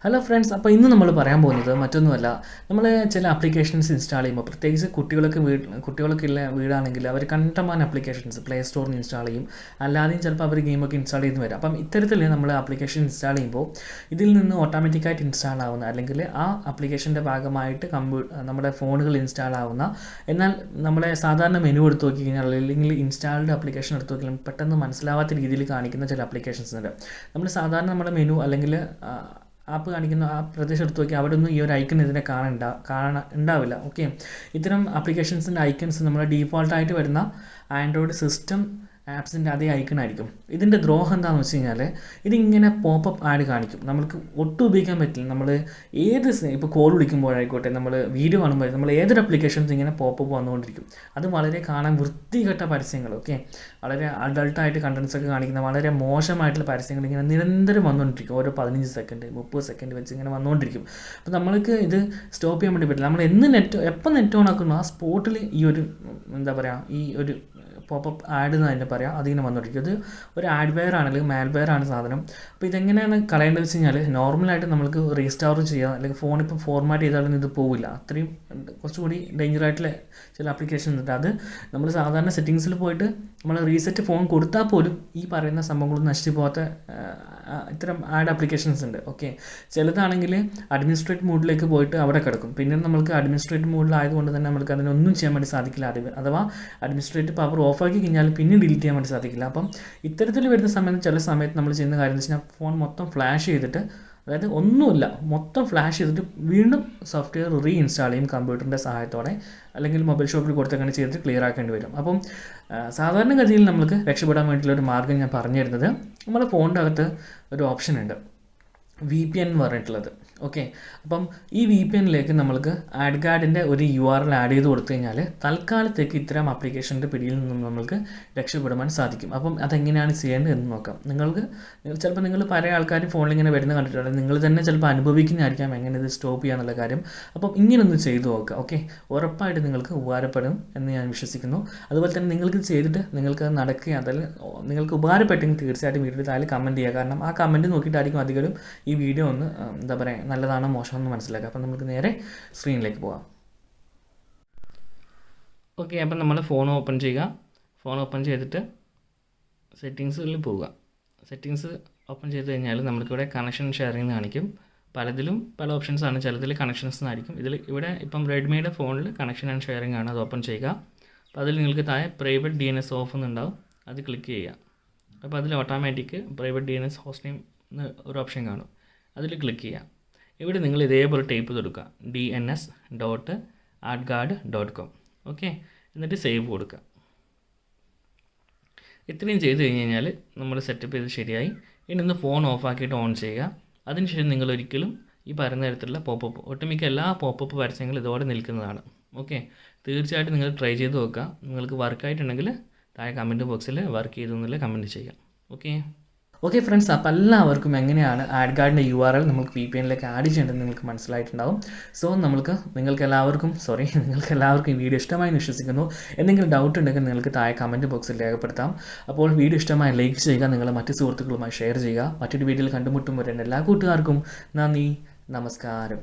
Hello friends, അപ്പോൾ ഇന്ന് നമ്മൾ പറയാൻ പോകുന്നത് മറ്റൊന്നുമല്ല. നമ്മൾ ചില ആപ്ലിക്കേഷൻസ് ഇൻസ്റ്റാൾ ചെയ്യുമ്പോൾ, പ്രത്യേകിച്ച് കുട്ടികളൊക്കെ ഉള്ള വീടാണെങ്കിൽ അവർ കണ്ടമാനം ആപ്ലിക്കേഷൻസ് പ്ലേ സ്റ്റോറിൽ നിന്ന് ഇൻസ്റ്റാൾ ചെയ്യും. അല്ലാതെയും ചിലപ്പോൾ അവർ ഗെയിമൊക്കെ ഇൻസ്റ്റാൾ ചെയ്ത് വരാം. അപ്പം ഇത്തരത്തിൽ നമ്മൾ ആപ്ലിക്കേഷൻ ഇൻസ്റ്റാൾ ചെയ്യുമ്പോൾ ഇതിൽ നിന്ന് ഓട്ടോമാറ്റിക്കായിട്ട് ഇൻസ്റ്റാൾ ആവുന്ന, അല്ലെങ്കിൽ ആ ആപ്ലിക്കേഷൻ്റെ ഭാഗമായിട്ട് നമ്മുടെ ഫോണുകൾ ഇൻസ്റ്റാൾ ആവുന്ന, എന്നാൽ നമ്മളെ സാധാരണ മെനു എടുത്ത് നോക്കി കഴിഞ്ഞാൽ, അല്ലെങ്കിൽ ഇൻസ്റ്റാൾഡ് ആപ്ലിക്കേഷൻ എടുത്ത് നോക്കിയാൽ പെട്ടെന്ന് മനസ്സിലാവാത്ത രീതിയിൽ കാണിക്കുന്ന ചില ആപ്ലിക്കേഷൻസ് ഉണ്ട്. നമ്മൾ സാധാരണ നമ്മുടെ മെനു അല്ലെങ്കിൽ ആപ്പ് കാണിക്കുന്ന ആ പ്രദേശം എടുത്ത് നോക്കി അവിടെ ഒന്നും ഈ ഒരു ഐക്കൺ ഇതിനെ ഉണ്ടാവില്ല. ഓക്കെ, ഇത്തരം ആപ്ലിക്കേഷൻസിൻ്റെ ഐക്കൺസ് നമ്മുടെ ഡീഫോൾട്ടായിട്ട് വരുന്ന ആൻഡ്രോയിഡ് സിസ്റ്റം ആപ്സിൻ്റെ അതേ ഐക്കൺ ആയിരിക്കും. ഇതിൻ്റെ ദ്രോഹം എന്താണെന്ന് വെച്ച് കഴിഞ്ഞാൽ, ഇതിങ്ങനെ പോപ്പപ്പ് ആഡ് കാണിക്കും. നമുക്ക് ഒട്ടും ഉപയോഗിക്കാൻ പറ്റില്ല. നമ്മൾ ഇപ്പോൾ കോൾ വിളിക്കുമ്പോഴായിക്കോട്ടെ, നമ്മൾ വീഡിയോ കാണുമ്പോൾ, നമ്മൾ ഏതൊരു ആപ്ലിക്കേഷൻസ് ഇങ്ങനെ പോപ്പപ്പ് വന്നുകൊണ്ടിരിക്കും. അത് വളരെ കാണാൻ വൃത്തികെട്ട പരസ്യങ്ങൾ, ഓക്കെ, വളരെ അഡൾട്ടായിട്ട് കണ്ടൻസ് ഒക്കെ കാണിക്കുന്ന വളരെ മോശമായിട്ടുള്ള പരസ്യങ്ങൾ ഇങ്ങനെ നിരന്തരം വന്നുകൊണ്ടിരിക്കും. ഓരോ 15 സെക്കൻഡ് 30 സെക്കൻഡ് വെച്ച് ഇങ്ങനെ വന്നുകൊണ്ടിരിക്കും. അപ്പോൾ നമ്മൾക്ക് ഇത് സ്റ്റോപ്പ് ചെയ്യാൻ വേണ്ടി പറ്റില്ല. നമ്മൾ എപ്പോൾ നെറ്റ് ഓൺ ആക്കുന്നു ആ സ്പോട്ടിൽ ഈ ഒരു ഈ ഒരു പോപ്പപ്പ് ആഡ് എന്ന് തന്നെ പറയാം, അതിങ്ങനെ വന്നുകൊണ്ടിരിക്കും. ഇത് ഒരു ആഡ്വെയർ ആണ്, അല്ലെങ്കിൽ മാൽവെയർ ആണ് സാധനം. അപ്പോൾ ഇതെങ്ങനെയാണ് കളയേണ്ടത് വെച്ച് കഴിഞ്ഞാൽ, നോർമലായിട്ട് നമുക്ക് റീസ്റ്റാർ ചെയ്യാം, അല്ലെങ്കിൽ ഫോൺ ഇപ്പോൾ ഫോർമാറ്റ് ചെയ്താലൊന്നും ഇത് പോവില്ല. അത്രയും കുറച്ചുകൂടി ഡേഞ്ചർ ആയിട്ടുള്ള ചില ആപ്ലിക്കേഷൻ ഉണ്ട്. അത് നമ്മൾ സാധാരണ സെറ്റിങ്സിൽ പോയിട്ട് നമ്മൾ റീസെറ്റ് ഫോൺ കൊടുത്താൽ പോലും ഈ പറയുന്ന സംഭവങ്ങളൊന്നും നശിച്ചു പോകാത്ത ഇത്തരം ആഡ് ആപ്ലിക്കേഷൻസ് ഉണ്ട്. ഓക്കെ, ചിലതാണെങ്കിൽ അഡ്മിനിസ്ട്രേറ്റ് മോഡിലേക്ക് പോയിട്ട് അവിടെ കിടക്കും. പിന്നെ നമ്മൾക്ക് അഡ്മിനിസ്ട്രേറ്റ് മോഡിലായതുകൊണ്ട് തന്നെ നമുക്ക് അതിനൊന്നും ചെയ്യാൻ വേണ്ടി സാധിക്കില്ല. അഥവാ അഡ്മിനിസ്ട്രേറ്റ് പവർ ഓഫാക്കി കഴിഞ്ഞാൽ പിന്നെ ഡിലീറ്റ് ചെയ്യാൻ വേണ്ടി സാധിക്കില്ല. അപ്പം ഇത്തരത്തിൽ വരുന്ന സമയത്ത് ചില സമയത്ത് നമ്മൾ ചെയ്യുന്ന കാര്യം എന്ന് വെച്ചാൽ, ഫോൺ മൊത്തം ഫ്ലാഷ് ചെയ്തിട്ട്, അതായത് ഒന്നുമില്ല മൊത്തം ഫ്ലാഷ് ചെയ്തിട്ട് വീണ്ടും സോഫ്റ്റ്വെയർ ഇൻസ്റ്റാൾ ചെയ്യും കമ്പ്യൂട്ടറിൻ്റെ സഹായത്തോടെ, അല്ലെങ്കിൽ മൊബൈൽ ഷോപ്പിൽ കൊടുത്തങ്ങനെ ചെയ്തിട്ട് ക്ലിയർ ആക്കേണ്ടി വരും. അപ്പം സാധാരണഗതിയിൽ നമുക്ക് രക്ഷപ്പെടാൻ വേണ്ടിയിട്ടുള്ളൊരു മാർഗ്ഗം ഞാൻ പറഞ്ഞു തരുന്നത്, നമ്മുടെ ഫോണിൻ്റെ അകത്ത് ഒരു ഓപ്ഷൻ ഉണ്ട്, VPN എന്ന് പറഞ്ഞിട്ടുള്ളത്. ഓക്കെ, അപ്പം ഈ VPNലേക്ക് നമ്മൾക്ക് ആഡ്ഗാർഡിൻ്റെ ഒരു URL ആഡ് ചെയ്ത് കൊടുത്തു കഴിഞ്ഞാൽ തൽക്കാലത്തേക്ക് ഇത്തരം ആപ്ലിക്കേഷൻ്റെ പിടിയിൽ നിന്നും നമ്മൾക്ക് രക്ഷപ്പെടുവാൻ സാധിക്കും. അപ്പം അതെങ്ങനെയാണ് ചെയ്യേണ്ടത് എന്ന് നോക്കാം. ചിലപ്പോൾ നിങ്ങൾ പല ആൾക്കാർ ഫോണിൽ ഇങ്ങനെ വരുന്ന കണ്ടിട്ടുണ്ട്, നിങ്ങൾ തന്നെ ചിലപ്പോൾ അനുഭവിക്കുന്നതായിരിക്കാം എങ്ങനെ ഇത് സ്റ്റോപ്പ് ചെയ്യാന്നുള്ള കാര്യം. അപ്പം ഇങ്ങനൊന്ന് ചെയ്തു നോക്കുക. ഓക്കെ, ഉറപ്പായിട്ട് നിങ്ങൾക്ക് ഉപകാരപ്പെടും എന്ന് ഞാൻ വിശ്വസിക്കുന്നു. അതുപോലെ തന്നെ നിങ്ങൾക്ക് ചെയ്തിട്ട് നിങ്ങൾക്ക് നടക്കുക, അതിൽ നിങ്ങൾക്ക് ഉപകാരപ്പെട്ടെങ്കിൽ തീർച്ചയായിട്ടും വീഡിയോ താഴെ കമൻറ്റ് ചെയ്യുക. കാരണം ആ കമൻറ്റ് നോക്കിയിട്ടായിരിക്കും അധികം ഈ വീഡിയോ ഒന്ന് നല്ലതാണോ മോശമെന്ന് മനസ്സിലാക്കുക. അപ്പം നമുക്ക് നേരെ സ്ക്രീനിലേക്ക് പോകാം. ഓക്കെ, അപ്പം നമ്മൾ ഫോൺ ഓപ്പൺ ചെയ്യുക. ഫോൺ ഓപ്പൺ ചെയ്തിട്ട് സെറ്റിങ്സിൽ പോവുക. സെറ്റിങ്സ് ഓപ്പൺ ചെയ്ത് കഴിഞ്ഞാൽ നമുക്കിവിടെ കണക്ഷൻ ഷെയറിംഗ് കാണിക്കും. പലതിലും പല ഓപ്ഷൻസാണ്. ചിലതിൽ കണക്ഷൻസ് ആയിരിക്കും. ഇവിടെ ഇപ്പം റെഡ്മിയുടെ ഫോണിൽ കണക്ഷൻ ആൻഡ് ഷെയറിംഗ് ആണ്. അത് ഓപ്പൺ ചെയ്യുക. അപ്പോൾ അതിൽ നിങ്ങൾക്ക് താഴെ പ്രൈവറ്റ് DNS ഓഫ് എന്നുണ്ടാവും, അത് ക്ലിക്ക് ചെയ്യുക. അപ്പോൾ അതിൽ automatic private DNS host name എന്ന് ഒരു ഓപ്ഷൻ കാണും, അതിൽ ക്ലിക്ക് ചെയ്യുക. ഇവിടെ നിങ്ങൾ ഇതേപോലെ ടൈപ്പ് ചെയ്ത് കൊടുക്കുക, dns.adguard.com. ഓക്കെ, എന്നിട്ട് സേവ് കൊടുക്കുക. ഇത്രയും ചെയ്ത് കഴിഞ്ഞ് കഴിഞ്ഞാൽ നമ്മൾ സെറ്റപ്പ് ചെയ്ത് ശരിയായി. ഇനി ഒന്ന് ഫോൺ ഓഫാക്കിയിട്ട് ഓൺ ചെയ്യുക. അതിനുശേഷം നിങ്ങൾ ഒരിക്കലും ഈ പറയുന്ന തരത്തിലുള്ള ഒട്ടുമിക്ക എല്ലാ പോപ്പപ്പ് പരസ്യങ്ങളും ഇതോടെ നിൽക്കുന്നതാണ്. ഓക്കെ, തീർച്ചയായിട്ടും നിങ്ങൾ ട്രൈ ചെയ്ത് നോക്കുക. നിങ്ങൾക്ക് വർക്കായിട്ടുണ്ടെങ്കിൽ താഴെ കമൻറ്റ് ബോക്സിൽ വർക്ക് ചെയ്തു എന്നുള്ള കമൻറ്റ് ചെയ്യാം. ഓക്കെ ഫ്രണ്ട്സ്, അപ്പോൾ എല്ലാവർക്കും എങ്ങനെയാണ് ആഡ്ഗാർഡിൻ്റെ URL നമുക്ക് VPNലേക്ക് ആഡ് ചെയ്യേണ്ടതെന്ന് നിങ്ങൾക്ക് മനസ്സിലായിട്ടുണ്ടാവും. സോ നിങ്ങൾക്ക് എല്ലാവർക്കും ഈ വീഡിയോ ഇഷ്ടമായി വിശ്വസിക്കുന്നു. എന്തെങ്കിലും ഡൗട്ട് ഉണ്ടെങ്കിൽ നിങ്ങൾക്ക് താഴെ കമൻറ്റ് ബോക്സിൽ രേഖപ്പെടുത്താം. അപ്പോൾ വീഡിയോ ഇഷ്ടമായി ലൈക്ക് ചെയ്യുക, നിങ്ങളെ മറ്റ് സുഹൃത്തുക്കളുമായി ഷെയർ ചെയ്യുക. മറ്റൊരു വീഡിയോയിൽ കണ്ടുമുട്ടുമ്പോൾ എല്ലാ കൂട്ടുകാർക്കും നന്ദി, നമസ്കാരം.